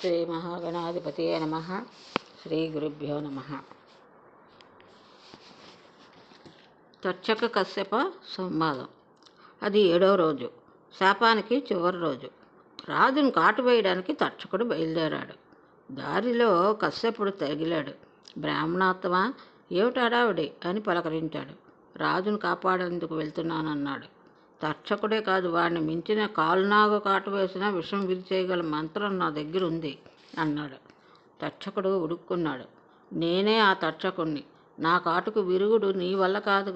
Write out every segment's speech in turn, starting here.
శ్రీ మహాగణాధిపతియే నమః. శ్రీ గురుభ్యో నమః. తర్చక కశ్యప సంవాదం. అది 7వ రోజు, శాపానికి చివరి రోజు. రాజును కాటు వేయడానికి తర్చకుడు బయలుదేరాడు. దారిలో కశ్యపుడు తగిలాడు. బ్రాహ్మణోత్తమా, ఏమిటి హడావిడి అని పలకరించాడు. రాజును కాపాడేందుకు వెళ్తున్నానన్నాడు. తర్చకుడే కాదు, వాడిని మించిన కాలునాగు కాటు వేసిన విషం విరిచేయగల మంత్రం నా దగ్గర ఉంది అన్నాడు. తర్చకుడు ఉడుక్కున్నాడు. నేనే ఆ తర్చకుణ్ణి. నా కాటుకు విరుగుడు నీ వల్ల కాదు,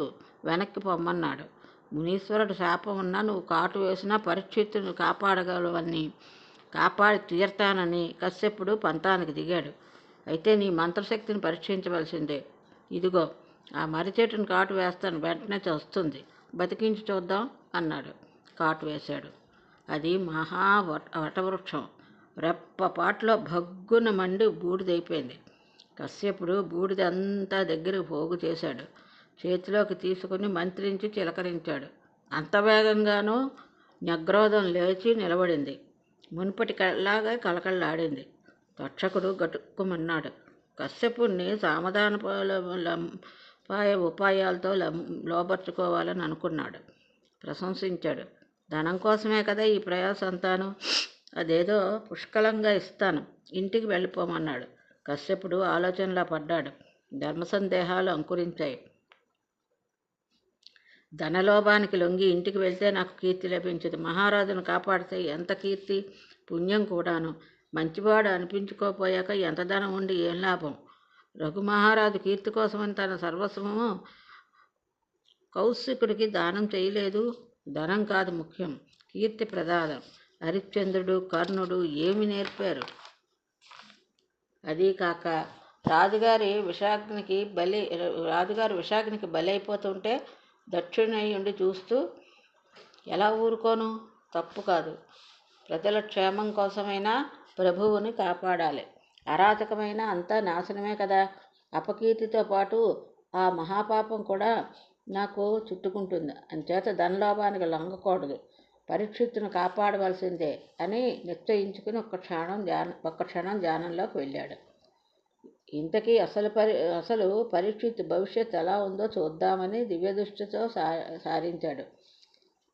వెనక్కి పొమ్మన్నాడు. మునీశ్వరుడు శాపం ఉన్నా నువ్వు కాటు వేసినా పరీక్షిత్తును కాపాడి తీర్తానని కశ్యపుడు పంతానికి దిగాడు. అయితే నీ మంత్రశక్తిని పరీక్షించవలసిందే. ఇదిగో ఆ మర్రిచెట్టును కాటు వేస్తాను, వెంటనే వస్తుంది, బతికించి చూద్దాం అన్నాడు. కాటు వేశాడు. అది వటవృక్షం. రెప్పపాట్లో భగ్గున మండి బూడిదైపోయింది. కశ్యపుడు బూడిదంతా దగ్గరికి పోగు చేశాడు. చేతిలోకి తీసుకుని మంత్రించి చిలకరించాడు. అంత వేగంగానూ న్యగ్రోధం లేచి నిలబడింది. మునుపటిలాగా కళకళలాడింది. తక్షకుడు గట్టుకుమన్నాడు. కశ్యపుణ్ణి సామధాన ఉపాయాలతో లోబర్చుకోవాలని అనుకున్నాడు. ప్రశంసించాడు. ధనం కోసమే కదా ఈ ప్రయాసం అంతాను. అదేదో పుష్కలంగా ఇస్తాను, ఇంటికి వెళ్ళిపోమన్నాడు. కశ్యపుడు ఆలోచనలా పడ్డాడు. ధర్మ సందేహాలు అంకురించాయి. ధనలోభానికి లొంగి ఇంటికి వెళ్తే నాకు కీర్తి లభించదు. మహారాజును కాపాడితే ఎంత కీర్తి, పుణ్యం కూడాను. మంచివాడు అనిపించుకోపోయాక ఎంత ధనం ఉండి ఏం లాభం? రఘుమహారాజు కీర్తి కోసమని తన సర్వస్వము కౌశికుడికి దానం చేయలేదు. ధనం కాదు ముఖ్యం, కీర్తి ప్రదానం. హరిశ్చంద్రుడు, కర్ణుడు ఏమి నేర్పారు? అదీ కాక రాజుగారు విషాగ్నికి బలైపోతుంటే దక్షిణయ్యుండి చూస్తూ ఎలా ఊరుకోను? తప్పు కాదు. ప్రజల క్షేమం కోసమైనా ప్రభువుని కాపాడాలి. అరాచకమైన అంతా నాశనమే కదా. అపకీర్తితో పాటు ఆ మహాపాపం కూడా నాకు చుట్టుకుంటుంది. అంచేత ధనలోభానికి లొంగకూడదు. పరీక్షిత్తును కాపాడవలసిందే అని నిశ్చయించుకుని ఒక్క క్షణం ధ్యానంలోకి వెళ్ళాడు. ఇంతకీ అసలు పరీక్షిత్తు భవిష్యత్తు ఎలా ఉందో చూద్దామని దివ్యదృష్టితో సారించాడు.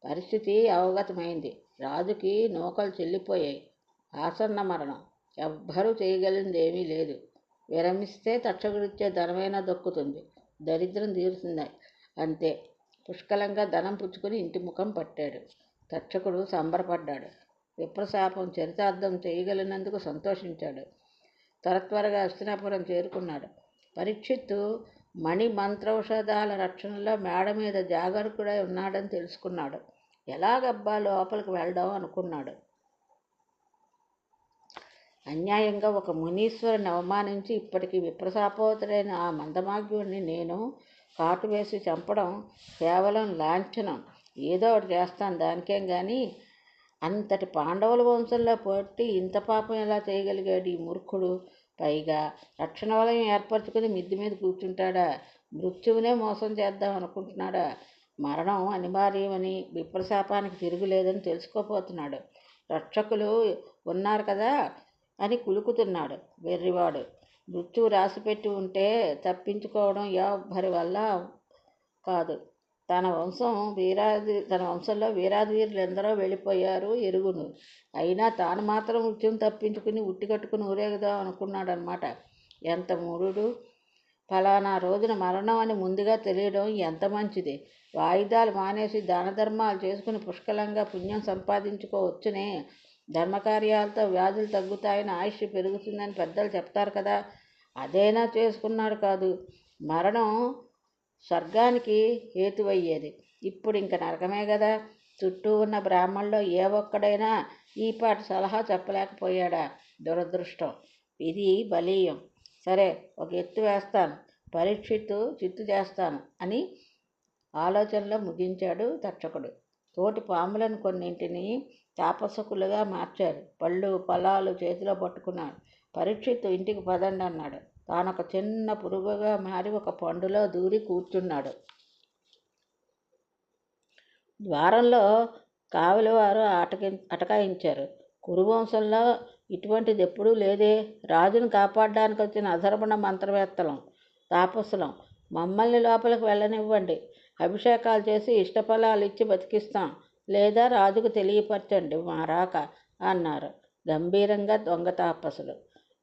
పరిస్థితి అవగతమైంది. రాజుకి నూకలు చెల్లిపోయాయి. ఆసన్న మరణం. ఎవ్వరూ చేయగలిగిందేమీ లేదు. విరమిస్తే తక్షకుడిచ్చే ధనమైనా దొక్కుతుంది, దరిద్రం తీరుతుంది, అంతే. పుష్కలంగా ధనం పుచ్చుకుని ఇంటి ముఖం పట్టాడు. తక్షకుడు సంబరపడ్డాడు. విప్రశాపం చరితార్థం చేయగలిగినందుకు సంతోషించాడు. త్వరగా హస్తినాపురం చేరుకున్నాడు. పరీక్షిత్తు మణి మంత్రౌషధాల రక్షణలో మేడ మీద జాగరూకుడై ఉన్నాడని తెలుసుకున్నాడు. ఎలాగబ్బా లోపలికి వెళ్ళడం అనుకున్నాడు. అన్యాయంగా ఒక మునీశ్వరుని అవమానించి ఇప్పటికీ విప్రశాపోతుడైన ఆ మందమాగ్యుడిని నేను కాటు వేసి చంపడం కేవలం లాంఛనం. ఏదో ఒకటి చేస్తాను, దానికేం కానీ. అంతటి పాండవుల వంశంలో పుట్టి ఇంత పాపం ఎలా చేయగలిగాడు ఈ మూర్ఖుడు? పైగా రక్షణ వలయం ఏర్పరచుకుని మిద్ది మీద కూర్చుంటాడా? మృత్యువునే మోసం చేద్దాం అనుకుంటున్నాడా? మరణం అనివార్యమని, విప్రశాపానికి తిరుగులేదని తెలుసుకోపోతున్నాడు. రక్షకులు ఉన్నారు కదా అని కులుకుతున్నాడు వెర్రివాడు. మృత్యువు రాసిపెట్టి ఉంటే తప్పించుకోవడం ఎవ్వరి వల్ల కాదు. తన వంశంలో వీరాధీరులు ఎందరో వెళ్ళిపోయారు ఎరుగును. అయినా తాను మాత్రం మృత్యువును తప్పించుకుని ఉట్టి కట్టుకుని ఊరేగుదాం అనుకున్నాడనమాట. ఎంత మూఢుడు! ఫలానా రోజున మరణం అని ముందుగా తెలియడం ఎంత మంచిది. వాయిదాలు మానేసి దాన ధర్మాలు చేసుకుని పుష్కలంగా పుణ్యం సంపాదించుకోవచ్చునే. ధర్మకార్యాలతో వ్యాధులు తగ్గుతాయని, ఆయుష్ పెరుగుతుందని పెద్దలు చెప్తారు కదా. అదైనా చేసుకున్నాడు కాదు. మరణం స్వర్గానికి హేతువయ్యేది. ఇప్పుడు ఇంక నరకమే కదా. చుట్టూ ఉన్న బ్రాహ్మణుల్లో ఏ ఒక్కడైనా ఈ పాటి సలహా చెప్పలేకపోయాడా? దురదృష్టం. ఇది బలీయం. సరే, ఒక ఎత్తు వేస్తాను, పరీక్షిత్తు చిత్తు చేస్తాను అని ఆలోచనలో ముగించాడు తక్షకుడు. తోటి పాములను కొన్నింటిని తాపసకులుగా మార్చాడు. పళ్ళు ఫలాలు చేతిలో పట్టుకున్నాడు. పరీక్షిత్తు ఇంటికి పదండి అన్నాడు. తానొక చిన్న పురుగుగా మారి ఒక పండులో దూరి కూర్చున్నాడు. ద్వారంలో కావలివారు అటకాయించారు. కురువంశంలో ఇటువంటిది ఎప్పుడూ లేదే. రాజును కాపాడడానికి వచ్చిన అధర్మణ మంత్రవేత్తలం, తాపసులం. మమ్మల్ని లోపలికి వెళ్ళనివ్వండి. అభిషేకాలు చేసి ఇష్టఫలాలు ఇచ్చి బతికిస్తాం. లేదా రాజుకు తెలియపరచండి మా రాక అన్నారు గంభీరంగా దొంగ తాపసులు.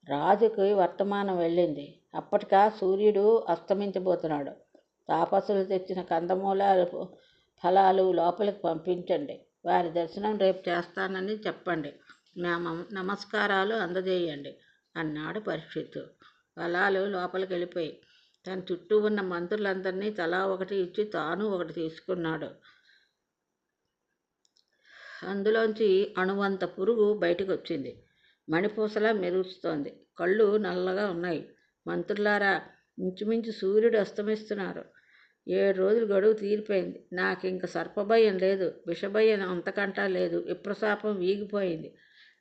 రాజుకి వర్తమానం వెళ్ళింది. అప్పటికా సూర్యుడు అస్తమించబోతున్నాడు. తాపసులు తెచ్చిన కందమూలాలు ఫలాలు లోపలికి పంపించండి. వారి దర్శనం రేపు చేస్తానని చెప్పండి. నా నమస్కారాలు అందజేయండి అన్నాడు పరీక్షిత్తు. ఫలాలు లోపలికి వెళ్ళిపోయి తన చుట్టూ ఉన్న మంత్రులందరినీ తలా ఒకటి ఇచ్చి తాను ఒకటి తీసుకున్నాడు. అందులోంచి అణువంత పురుగు బయటకు వచ్చింది. మణిపూసలా మెరుస్తోంది. కళ్ళు నల్లగా ఉన్నాయి. మంత్రులారా, ఇంచుమించు సూర్యుడు అస్తమిస్తున్నారు. 7 రోజులు గడువు తీరిపోయింది. నాకింక సర్పభయం లేదు, విషభయం అంతకంటా లేదు. విప్రశాపం వీగిపోయింది.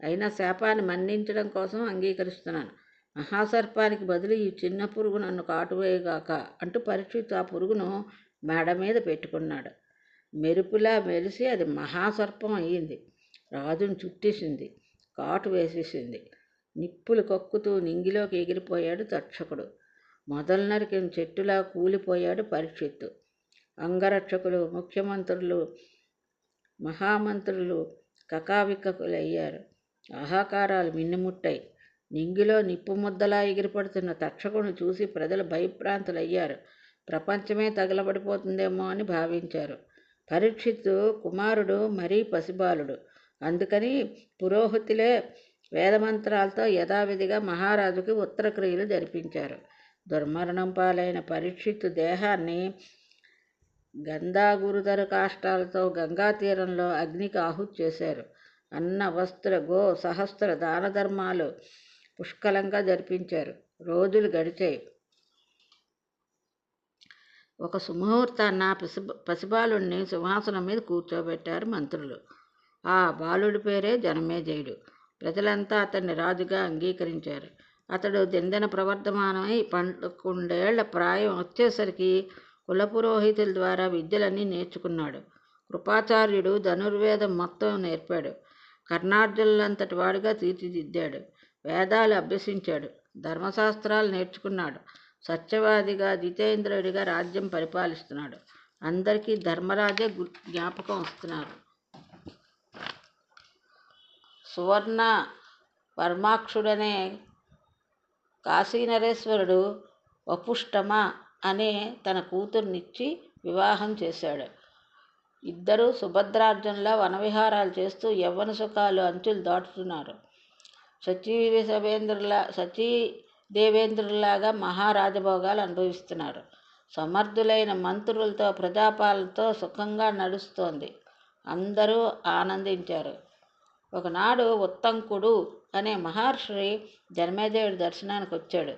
అయినా శాపాన్ని మన్నించడం కోసం అంగీకరిస్తున్నాను. మహాసర్పానికి బదులు ఈ చిన్న పురుగు నన్ను కాటువేయగాక అంటూ పరీక్షిత్తు ఆ పురుగును మెడ మీద పెట్టుకున్నాడు. మెరుపులా మెరిసి అది మహాసర్పం అయ్యింది. రాజును చుట్టేసింది, కాటు వేసేసింది. నిప్పులు కక్కుతూ నింగిలోకి ఎగిరిపోయాడు తక్షకుడు. మొదలు నరికిన చెట్టులా కూలిపోయాడు పరీక్షిత్తు. అంగరక్షకులు, ముఖ్యమంత్రులు, మహామంత్రులు కకావికకులయ్యారు. ఆహాకారాలు మిన్నుముట్టాయి. నింగిలో నిప్పు ముద్దలా ఎగిరిపడుతున్న తక్షకుడిని చూసి ప్రజలు భయభ్రాంతులయ్యారు. ప్రపంచమే తగలబడిపోతుందేమో అని భావించారు. పరీక్షిత్తు కుమారుడు మరీ పసిబాలుడు. అందుకని పురోహితులే వేదమంత్రాలతో యథావిధిగా మహారాజుకి ఉత్తరక్రియలు జరిపించారు. దుర్మరణం పాలైన పరీక్షిత్తు దేహాన్ని గంధాగురుతర కాష్టాలతో గంగా తీరంలో అగ్నికి ఆహుతి చేశారు. అన్న, వస్త్ర, గో సహస్ర దాన ధర్మాలు పుష్కలంగా జరిపించారు. రోజులు గడిచాయి. ఒక సుముహూర్తాన్న పసిబాలుడిని సింహాసనం మీద కూర్చోబెట్టారు మంత్రులు. ఆ బాలుడి పేరే జనమేజయుడు. ప్రజలంతా అతన్ని రాజుగా అంగీకరించారు. అతడు దినదిన ప్రవర్ధమానమై 11 ప్రాయం వచ్చేసరికి కులపురోహితుల ద్వారా విద్యలన్నీ నేర్చుకున్నాడు. కృపాచార్యుడు ధనుర్వేదం మొత్తం నేర్పాడు. కర్ణార్జునులంతటి వాడిగా తీర్చిదిద్దాడు. వేదాలు అభ్యసించాడు. ధర్మశాస్త్రాలు నేర్చుకున్నాడు. సత్యవాదిగా, జితేంద్రుడిగా రాజ్యం పరిపాలిస్తున్నాడు. అందరికీ ధర్మరాజే జ్ఞాపకం వస్తున్నారు. సువర్ణ వర్మాక్షుడనే కాశీనరేశ్వరుడు వపుష్టమ అనే తన కూతుర్నిచ్చి వివాహం చేశాడు. ఇద్దరూ సుభద్రార్జునులా వనవిహారాలు చేస్తూ యవ్వన సుఖాలు అంచులు దాటుతున్నారు. సచీదేవేంద్రులాగా మహారాజభోగాలు అనుభవిస్తున్నారు. సమర్థులైన మంత్రులతో, ప్రజాపాలనతో సుఖంగా నడుస్తోంది. అందరూ ఆనందించారు. ఒకనాడు ఉత్తంకుడు అనే మహర్షి జనమేజయుడి దర్శనానికి వచ్చాడు.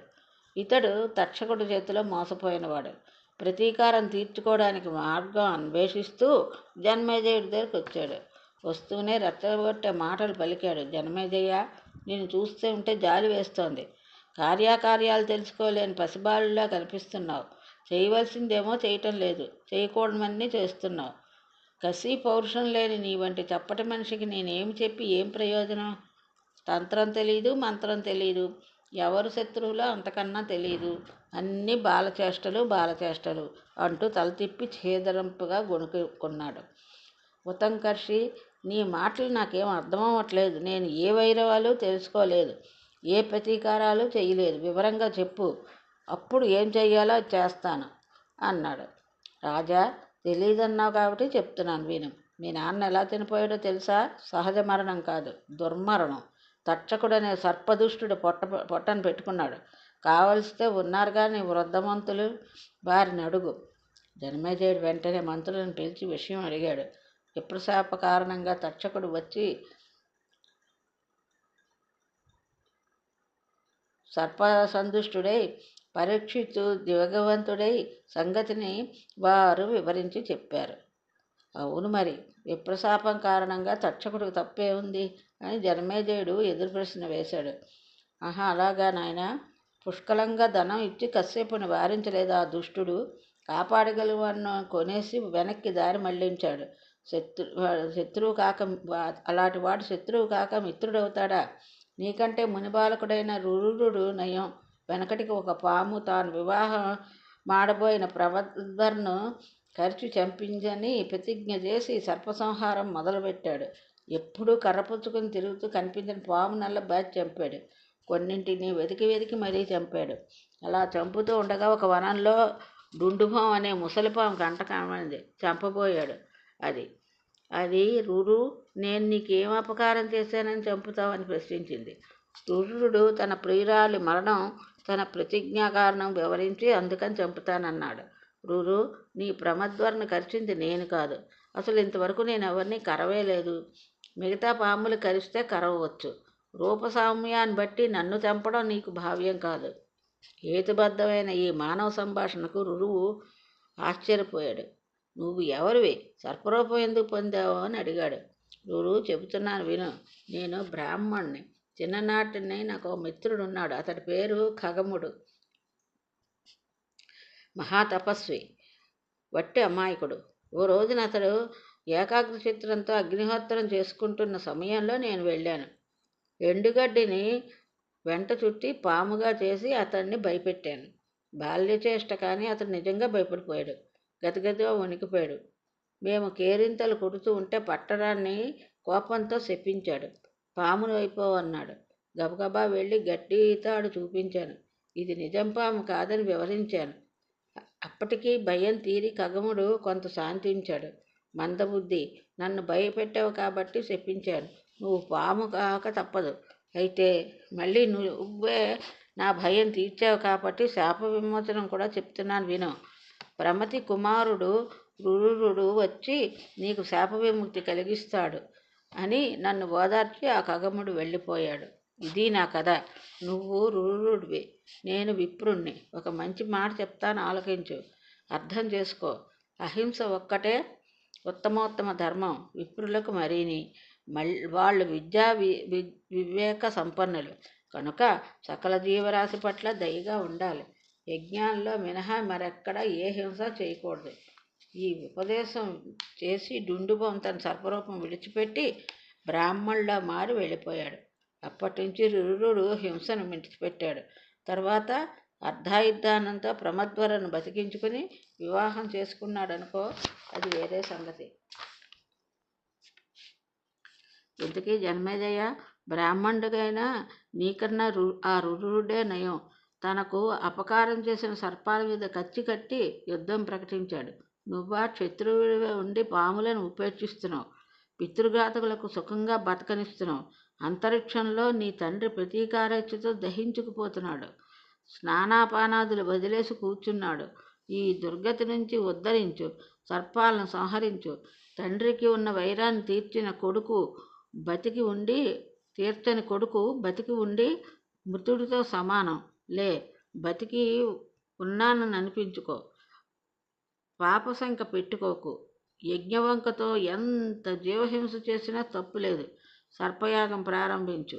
ఇతడు తక్షకుడి చేతిలో మోసపోయినవాడు. ప్రతీకారం తీర్చుకోవడానికి మార్గం అన్వేషిస్తూ జనమేజయుడి దగ్గరికి వచ్చాడు. వస్తూనే రెచ్చగొట్టే మాటలు పలికాడు. జనమేజయ, నిన్ను చూస్తూ ఉంటే జాలి వేస్తోంది. కార్యాకార్యాలు తెలుసుకోలేని పసిబాలులా కనిపిస్తున్నావు. చేయవలసిందేమో చేయటం లేదు, చేయకూడమన్నీ చేస్తున్నావు. కసి పౌరుషం లేని నీ వంటి చప్పటి మనిషికి నేనేమి చెప్పి ఏం ప్రయోజనం? తంత్రం తెలీదు, మంత్రం తెలీదు, ఎవరు శత్రువులో అంతకన్నా తెలీదు. అన్నీ బాలచేష్టలు అంటూ తల తిప్పి ఛేదరింపుగా గొణుకున్నాడు. ఉతంకర్షి, నీ మాటలు నాకేం అర్థం అవ్వట్లేదు. నేను ఏ వైరవాలు తెలుసుకోలేదు, ఏ ప్రతీకారాలు చేయలేదు. వివరంగా చెప్పు, అప్పుడు ఏం చెయ్యాలో అది చేస్తాను అన్నాడు. రాజా, తెలీదన్నావు కాబట్టి చెప్తున్నాను విను. మీ నాన్న ఎలా చనిపోయాడో తెలుసా? సహజ మరణం కాదు, దుర్మరణం. తక్షకుడనే సర్పదుష్టుడు పొట్టను పెట్టుకున్నాడు. కావలిస్తే ఉన్నారుగా నీ వృద్ధమంతులు, వారిని అడుగు. జనమేజయుడు వెంటనే మంత్రులను పిలిచి విషయం అడిగాడు. విప్రశాప కారణంగా తక్షకుడు వచ్చి సర్పసందుష్టుడై పరీక్షిత్తు దివ్యవంతుడై సంగతిని వారు వివరించి చెప్పారు. అవును మరి, విప్రశాపం కారణంగా తక్షకుడికి తప్పే ఉంది అని జనమేజయుడు ఎదురు ప్రశ్న వేశాడు. ఆహా, అలాగా నాయనా. పుష్కలంగా ధనం ఇచ్చి కశ్యపుని నివారించలేదు ఆ దుష్టుడు. కాపాడగలవన్న కొనేసి వెనక్కి దారి మళ్లించాడు. శత్రువు కాక అలాంటి వాడు శత్రువు కాక మిత్రుడవుతాడా? నీకంటే మునిబాలకుడైన రురుడు నయం. వెనకటికి ఒక పాము తాను వివాహం మాడబోయిన ప్రమద్వరను కరిచి చంపిందని ప్రతిజ్ఞ చేసి సర్పసంహారం మొదలుపెట్టాడు. ఎప్పుడూ కర్రపుచ్చుకుని తిరుగుతూ కనిపించిన పాము నల్ల బాచి చంపాడు. కొన్నింటిని వెతికి వెతికి మరీ చంపాడు. అలా చంపుతూ ఉండగా ఒక వనంలో డుండుభం అనే ముసలిపాము కంట కనబడింది. చంపబోయాడు. అది అది రురు, నేను నీకేం అపకారం చేశానని చంపుతావని ప్రశ్నించింది. రురుడు తన ప్రియురాలి మరణం తన ప్రతిజ్ఞా కారణం వివరించి అందుకని చంపుతానన్నాడు. రురు, నీ ప్రమద్వరను కరిచింది నేను కాదు. అసలు ఇంతవరకు నేను ఎవరిని కరవేలేదు. మిగతా పాములు కరిస్తే కరవవచ్చు. రూపసామ్యాన్ని బట్టి నన్ను చంపడం నీకు భావ్యం కాదు. హేతుబద్ధమైన ఈ మానవ సంభాషణకు రురువు ఆశ్చర్యపోయాడు. నువ్వు ఎవరివి? సర్పరూపం ఎందుకు పొందావు అని అడిగాడు. రురు, చెబుతున్నాను విను. నేను బ్రాహ్మణ్ణి. చిన్ననాటిని నాకు ఒక మిత్రుడున్నాడు. అతడి పేరు ఖగముడు. మహాతపస్వి, వట్టి అమాయకుడు. ఓ రోజున అతడు ఏకాగ్ర చిత్రంతో అగ్నిహోత్రం చేసుకుంటున్న సమయంలో నేను వెళ్ళాను. ఎండుగడ్డిని వెంట చుట్టి పాముగా చేసి అతన్ని భయపెట్టాను. బాల్యచేష్ట, కానీ అతడు నిజంగా భయపడిపోయాడు. గతిగతిగా వణికిపోయాడు. మేము కేరింతలు కొడుతూ ఉంటే పట్టడాన్ని కోపంతో శపించాడు. పామును అయిపోవన్నాడు. గబగబా వెళ్ళి గడ్డి తాడు చూపించాను. ఇది నిజం పాము కాదని వివరించాను. అప్పటికీ భయం తీరి ఖగముడు కొంత శాంతించాడు. మందబుద్ధి, నన్ను భయపెట్టావు కాబట్టి శపించాను. నువ్వు పాము కాక తప్పదు. అయితే మళ్ళీ నువ్వే నా భయం తీర్చావు కాబట్టి శాప విమోచనం కూడా చెప్తున్నాను విను. ప్రమతి కుమారుడు రురుడు వచ్చి నీకు శాప విముక్తి కలిగిస్తాడు అని నన్ను ఓదార్చి ఆ ఖగముడు వెళ్ళిపోయాడు. ఇది నా కథ. నువ్వు రురుడివి, నేను విప్రుణ్ణి. ఒక మంచి మాట చెప్తాను, ఆలకించు, అర్థం చేసుకో. అహింస ఒక్కటే ఉత్తమోత్తమ ధర్మం. విప్రులకు మరీని. వాళ్ళు వివేక సంపన్నులు కనుక సకల జీవరాశి పట్ల దయగా ఉండాలి. యజ్ఞాల్లో మినహా మరెక్కడ ఏ హింస చేయకూడదు. ఈ ఉపదేశం చేసి డుండుబం తన సర్పరూపం విడిచిపెట్టి బ్రాహ్మణులా మారి వెళ్ళిపోయాడు. అప్పటి నుంచి రురుడు హింసను విడిచిపెట్టాడు. తర్వాత అర్ధాయుద్ధానంతో ప్రమద్వరను బతికించుకుని వివాహం చేసుకున్నాడనుకో, అది వేరే సంగతి. ఇంతకీ జన్మేజయ, బ్రాహ్మణుడికైనా నీకన్నా ఆ రురుడే నయం. తనకు అపకారం చేసిన సర్పాల మీద కత్తి కట్టి యుద్ధం ప్రకటించాడు. నువ్వా క్షత్రువుడిగా ఉండి పాములను ఉపేక్షిస్తున్నావు. పితృఘాతకులకు సుఖంగా బతకనిస్తున్నావు. అంతరిక్షంలో నీ తండ్రి ప్రతీకారేచ్ఛతో దహించుకుపోతున్నాడు. స్నానాపానాదులు వదిలేసి కూర్చున్నాడు. ఈ దుర్గతి నుంచి ఉద్ధరించు. సర్పాలను సంహరించు. తండ్రికి ఉన్న వైరాన్ని తీర్చని కొడుకు బతికి ఉండి మృతుడితో సమానం. లే, బతికి ఉన్నానని అనిపించుకో. పాపశంక పెట్టుకోకు. యజ్ఞవంకతో ఎంత జీవహింస చేసినా తప్పులేదు. సర్పయాగం ప్రారంభించు.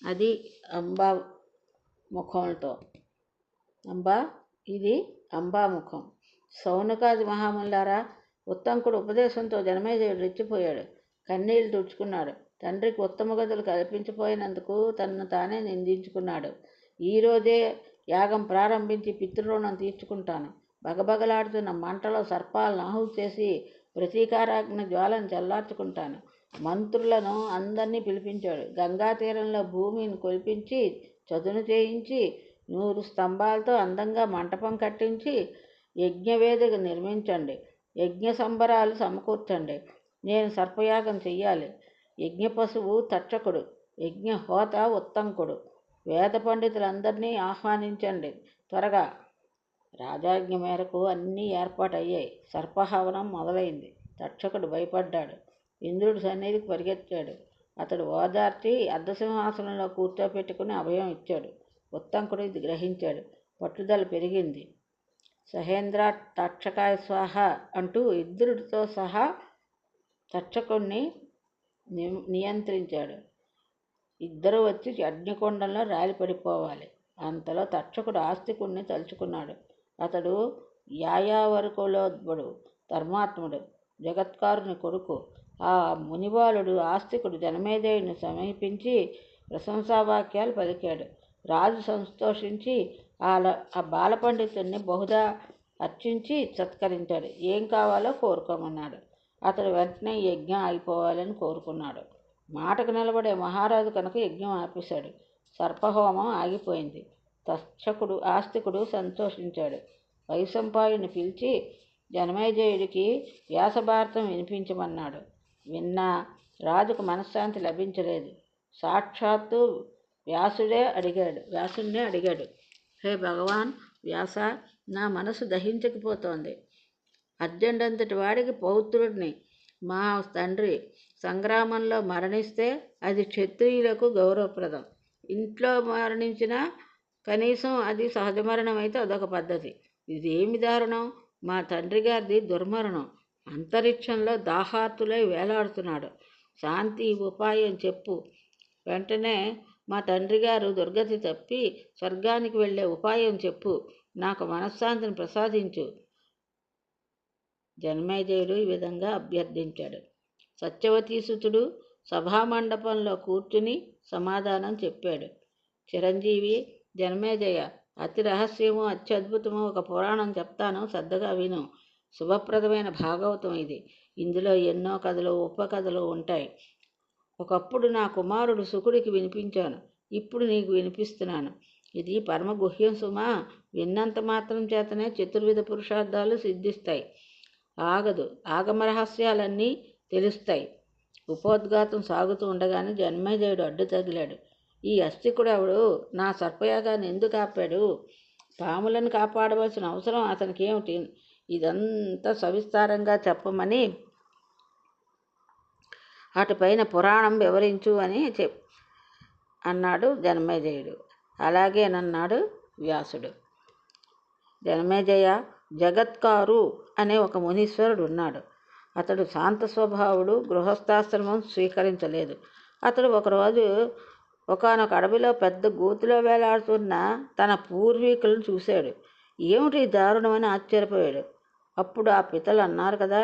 అది అంబా ముఖంతో. ఇది అంబాముఖం. సౌనకాది మహాములారా, ఉత్తంకుడు ఉపదేశంతో జనమేజయుడు రెచ్చిపోయాడు. కన్నీళ్లు తుడుచుకున్నాడు. తండ్రికి ఉత్తమ గతులు కల్పించపోయినందుకు తనను తానే నిందించుకున్నాడు. ఈరోజే యాగం ప్రారంభించి పితృరుణం తీర్చుకుంటాను. బగబగలాడుతున్న మంటలో సర్పాలను ఆహుతి చేసి ప్రతీకారాగ్ని జ్వాలను చల్లార్చుకుంటాను. మంత్రులను అందరినీ పిలిపించాడు. గంగా తీరంలో భూమిని కొలిపించి చదును చేయించి 100 స్తంభాలతో అందంగా మంటపం కట్టించి యజ్ఞవేదిక నిర్మించండి. యజ్ఞ సంబరాలు సమకూర్చండి. నేను సర్పయాగం చెయ్యాలి. యజ్ఞ పశువు తక్షకుడు, యజ్ఞ హోత ఉత్తంకుడు. వేద పండితులందరినీ ఆహ్వానించండి త్వరగా. రాజాజ్ఞ మేరకు అన్నీ ఏర్పాటయ్యాయి. సర్పహవనం మొదలైంది. తక్షకుడు భయపడ్డాడు. ఇంద్రుడి సన్నిధికి పరిగెత్తాడు. అతడు ఓదార్చి అర్ధసింహాసనంలో కూర్చోపెట్టుకుని అభయం ఇచ్చాడు. ఉత్తంకుడు ఇది గ్రహించాడు. పట్టుదల పెరిగింది. సహేంద్ర తక్షకాయ స్వాహ అంటూ ఇంద్రుడితో సహా తక్షకుణ్ణి నియంత్రించాడు. ఇద్దరు వచ్చి అగ్నికొండంలో రాలిపడిపోవాలి. అంతలో తక్షకుడు ఆస్తికుణ్ణి తలుచుకున్నాడు. అతడు యాయావరుకులోద్భుడు, ధర్మాత్ముడు, జగత్కారుని కొడుకు. ఆ మునిబాలుడు ఆస్తికుడు జనమేజయుడిని సమీపించి ప్రశంసావాక్యాలు పలికాడు. రాజు సంతోషించి ఆ బాలపండితుడిని బహుదా అర్చించి సత్కరించాడు. ఏం కావాలో కోరుకోమన్నాడు. అతడు వెంటనే యజ్ఞం ఆగిపోవాలని కోరుకున్నాడు. మాటకు నిలబడే మహారాజు కనుక యజ్ఞం ఆపేశాడు. సర్పహోమం ఆగిపోయింది. ఆస్తికుడు సంతోషించాడు. వైశంపాయుని పిలిచి జనమేజయుడికి వ్యాసభారతం వినిపించమన్నాడు. విన్నా రాజుకు మనశ్శాంతి లభించలేదు. సాక్షాత్తు వ్యాసుడినే అడిగాడు. హే భగవాన్ వ్యాస, నా మనసు దహించకపోతోంది. అర్జునుడంతటి వాడికి పౌత్రుడిని మా తండ్రి సంగ్రామంలో మరణిస్తే అది క్షత్రియులకు గౌరవప్రదం. ఇంట్లో మరణించినా కనీసం అది సహజ మరణం అయితే అదొక పద్ధతి. ఇదేమి దారుణం! మా తండ్రి గారిది దుర్మరణం. అంతరిక్షంలో దాహార్తులై వేలాడుతున్నాడు. శాంతి ఉపాయం చెప్పు. వెంటనే మా తండ్రి గారు దుర్గతి తప్పి స్వర్గానికి వెళ్ళే ఉపాయం చెప్పు. నాకు మనశ్శాంతిని ప్రసాదించు. జనమేజయుడు ఈ విధంగా అభ్యర్థించాడు. సత్యవతీసుతుడు సభామండపంలో కూర్చుని సమాధానం చెప్పాడు. చిరంజీవి జనమేజయ, అతి రహస్యము అత్యద్భుతము ఒక పురాణం చెప్తాను, శ్రద్ధగా విను. శుభప్రదమైన భాగవతం ఇది. ఇందులో ఎన్నో కథలు ఉపకథలు ఉంటాయి. ఒకప్పుడు నా కుమారుడు శుకుడికి వినిపించాను. ఇప్పుడు నీకు వినిపిస్తున్నాను. ఇది పరమగుహ్యం సుమా. విన్నంత మాత్రం చేతనే చతుర్విధ పురుషార్థాలు సిద్ధిస్తాయి. ఆగమ రహస్యాలన్నీ తెలుస్తాయి. ఉపోద్ఘాతం సాగుతూ ఉండగానే జనమేజయుడు అడ్డు తగిలాడు. ఈ అస్తికుడెవడు? నా సర్పయాగాన్ని ఎందుకు ఆపాడు? పాములను కాపాడవలసిన అవసరం అతనికి ఏమిటి? ఇదంతా సవిస్తారంగా చెప్పమని, అటుపైన పురాణం వివరించు అని అన్నాడు జనమేజయుడు. అలాగేనన్నాడు వ్యాసుడు. జనమేజయ, జగత్కారు అనే ఒక మునీశ్వరుడు ఉన్నాడు. అతడు శాంత స్వభావుడు, గృహస్థాశ్రమం స్వీకరించలేదు. అతడు ఒకరోజు ఒకానొక అడవిలో పెద్ద గోతిలో వేలాడుతున్న తన పూర్వీకులను చూశాడు. ఏమిటి దారుణమని ఆశ్చర్యపోయాడు. అప్పుడు ఆ పితలు అన్నారు కదా,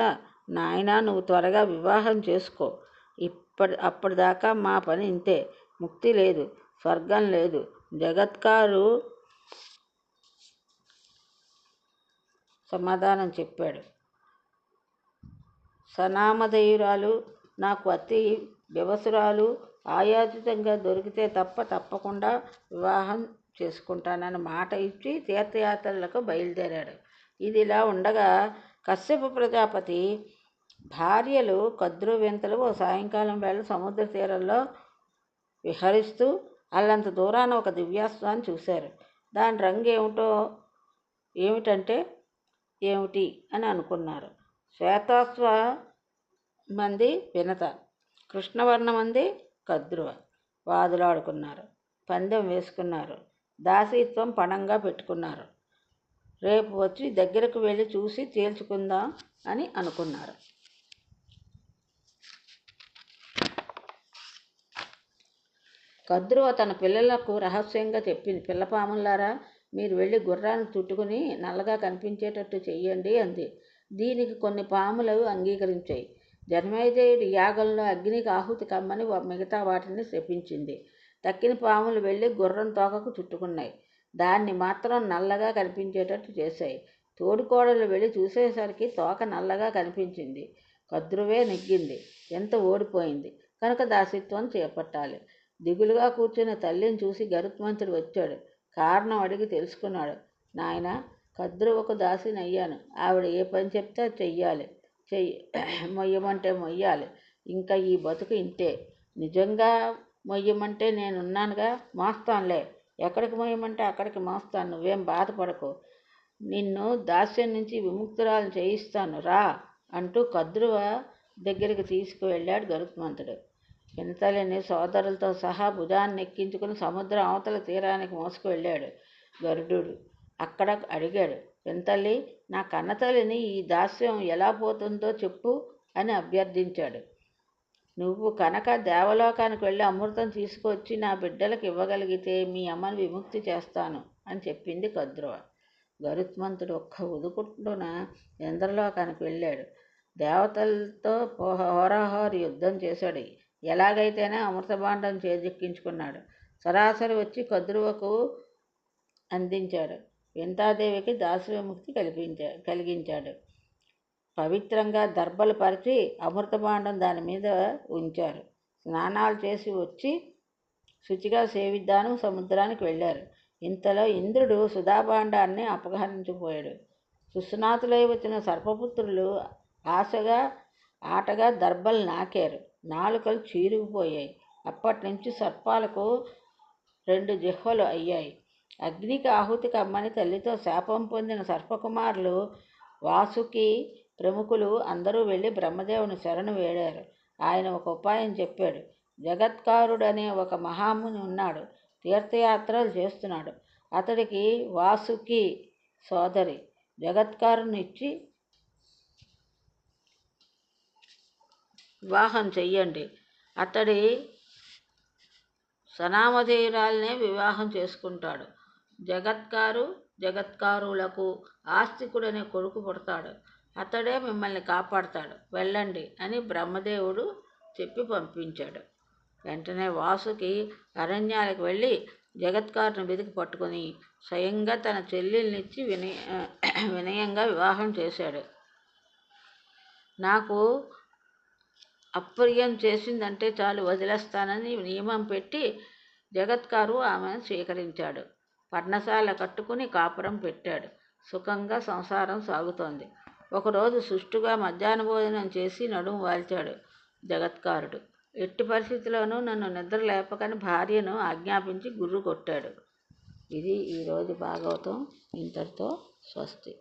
నాయనా, నువ్వు త్వరగా వివాహం చేసుకో. అప్పటిదాకా మా పని ఇంతే. ముక్తి లేదు, స్వర్గం లేదు. జగత్కారు సమాధానం చెప్పాడు. సనామధేయురాలు, నాకు అతి వ్యవసురాలు ఆయాచితంగా దొరికితే తప్పకుండా వివాహం చేసుకుంటానని మాట ఇచ్చి తీర్థయాత్రలకు బయలుదేరాడు. ఇదిలా ఉండగా కశ్యప ప్రజాపతి భార్యలు కద్రువింతలు ఓ సాయంకాలం వేళ సముద్ర తీరంలో విహరిస్తూ అల్లంత దూరాన ఒక దివ్యాస్త్రాన్ని చూశారు. దాని రంగు ఏమిటి అని అనుకున్నారు. శ్వేతాస్వ మంది వినత, కృష్ణవర్ణమంది కద్రువ. వాదులాడుకున్నారు, పందెం వేసుకున్నారు, దాసీత్వం పణంగా పెట్టుకున్నారు. రేపు వచ్చి దగ్గరకు వెళ్ళి చూసి తేల్చుకుందాం అని అనుకున్నారు. కద్రువ తన పిల్లలకు రహస్యంగా చెప్పింది. పిల్లపాములారా, మీరు వెళ్ళి గుర్రాన్ని చుట్టుకుని నల్లగా కనిపించేటట్టు చెయ్యండి అంది. దీనికి కొన్ని పాములు అంగీకరించాయి. జనమేజయుడి యాగంలో అగ్నికి ఆహుతి కమ్మని మిగతా వాటిని శపించింది. తక్కిన పాములు వెళ్ళి గుర్రం తోకకు చుట్టుకున్నాయి. దాన్ని మాత్రం నల్లగా కనిపించేటట్టు చేశాయి. తోడుకోడలు వెళ్ళి చూసేసరికి తోక నల్లగా కనిపించింది. కద్రువే నెగ్గింది. ఎంత ఓడిపోయింది కనుక దాసీత్వం చేపట్టాలి. దిగులుగా కూర్చున్న తల్లిని చూసి గరుత్మంతుడు వచ్చాడు. కారణం అడిగి తెలుసుకున్నాడు. నాయన, కద్రువకు దాసిని అయ్యాను. ఆవిడ ఏ పని చెప్తే చెయ్యాలి. మొయ్యమంటే మొయ్యాలి. ఇంకా ఈ బతుకు ఇంతే. నిజంగా మొయ్యమంటే నేనున్నానుగా, మోస్తానులే. ఎక్కడికి మొయ్యమంటే అక్కడికి మోస్తాను. నువ్వేం బాధపడకు. నిన్ను దాస్యం నుంచి విముక్తురాలను చేయిస్తాను రా అంటూ కద్రువ దగ్గరికి తీసుకువెళ్ళాడు గరుత్మంతుడు. పింతలిని సోదరులతో సహా భుజాన్ని ఎక్కించుకుని సముద్రం అవతల తీరానికి మోసుకువెళ్ళాడు గరుడు. అక్కడ అడిగాడు, పింతల్లి, నా కన్నతల్లిని ఈ దాస్యం ఎలా పోతుందో చెప్పు అని అభ్యర్థించాడు. నువ్వు కనుక దేవలోకానికి వెళ్ళి అమృతం తీసుకొచ్చి నా బిడ్డలకు ఇవ్వగలిగితే మీ అమ్మను విముక్తి చేస్తాను అని చెప్పింది కద్రువ. గరుత్మంతుడు ఒక్క ఉదుకుంటున ఇంద్రలోకానికి వెళ్ళాడు. దేవతలతో హోరాహోరి యుద్ధం చేశాడు. ఎలాగైతేనే అమృతభాండం చేజిక్కించుకున్నాడు. సరాసరి వచ్చి కద్రువకు అందించాడు. వింతాదేవికి దాస్యవిముక్తి కలిగించాడు. పవిత్రంగా దర్బలు పరిచి అమృతభాండం దాని మీద ఉంచారు. స్నానాలు చేసి వచ్చి శుచిగా సేవిద్దాను సముద్రానికి వెళ్ళారు. ఇంతలో ఇంద్రుడు సుధాభాండాన్ని అపహరించిపోయాడు. సుస్నాతులై వచ్చిన సర్పపుత్రులు ఆటగా దర్బలు నాకారు. నాలుకలు చీరుకుపోయాయి. అప్పటి నుంచి సర్పాలకు 2 జిహ్వలు అయ్యాయి. అగ్నికి ఆహుతి కమ్మని తల్లితో శాపం పొందిన సర్పకుమారులు వాసుకి ప్రముఖులు అందరూ వెళ్ళి బ్రహ్మదేవుని శరణు వేడారు. ఆయన ఒక ఉపాయం చెప్పాడు. జగత్కారుడనే ఒక మహాముని ఉన్నాడు. తీర్థయాత్రలు చేస్తున్నాడు. అతడికి వాసుకి సోదరి జగత్కారునిచ్చి వివాహం చెయ్యండి. అతడి సనామధేయురాలనే వివాహం చేసుకుంటాడు. జగత్కారులకు ఆస్తికుడనే కొడుకు పుడతాడు. అతడే మిమ్మల్ని కాపాడతాడు. వెళ్ళండి అని బ్రహ్మదేవుడు చెప్పి పంపించాడు. వెంటనే వాసుకి అరణ్యాలకు వెళ్ళి జగత్కారుని వెతికి పట్టుకుని స్వయంగా తన చెల్లెల్నిచ్చి వినయంగా వివాహం చేశాడు. నాకు అప్రియం చేసిందంటే చాలు వదిలేస్తానని నియమం పెట్టి జగత్కారు ఆమెను స్వీకరించాడు. పర్ణశాల కట్టుకుని కాపురం పెట్టాడు. సుఖంగా సంసారం సాగుతోంది. ఒకరోజు సుష్టుగా మధ్యాహ్న భోజనం చేసి నడుము వాల్చాడు జగత్కారుడు. ఎట్టి పరిస్థితిలోనూ నన్ను నిద్ర లేపకని భార్యను ఆజ్ఞాపించి గుర్రు కొట్టాడు. ఇది ఈరోజు భాగవతం. ఇంతటితో స్వస్తి.